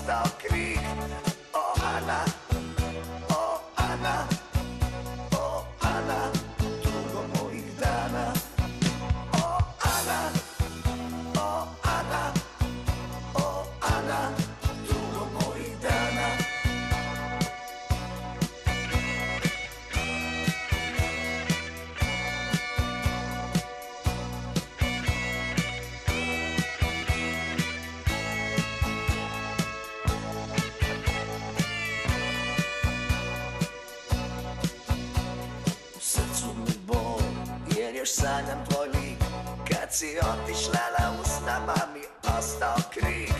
ostao krik. O Ana, o Ana, o Ana, tugo mojih dana. O Ana, o Ana, o Ana, tugo mojih dana. Jer još sanjam tvoj lik. Kad si otišla na usta mi ostao krik.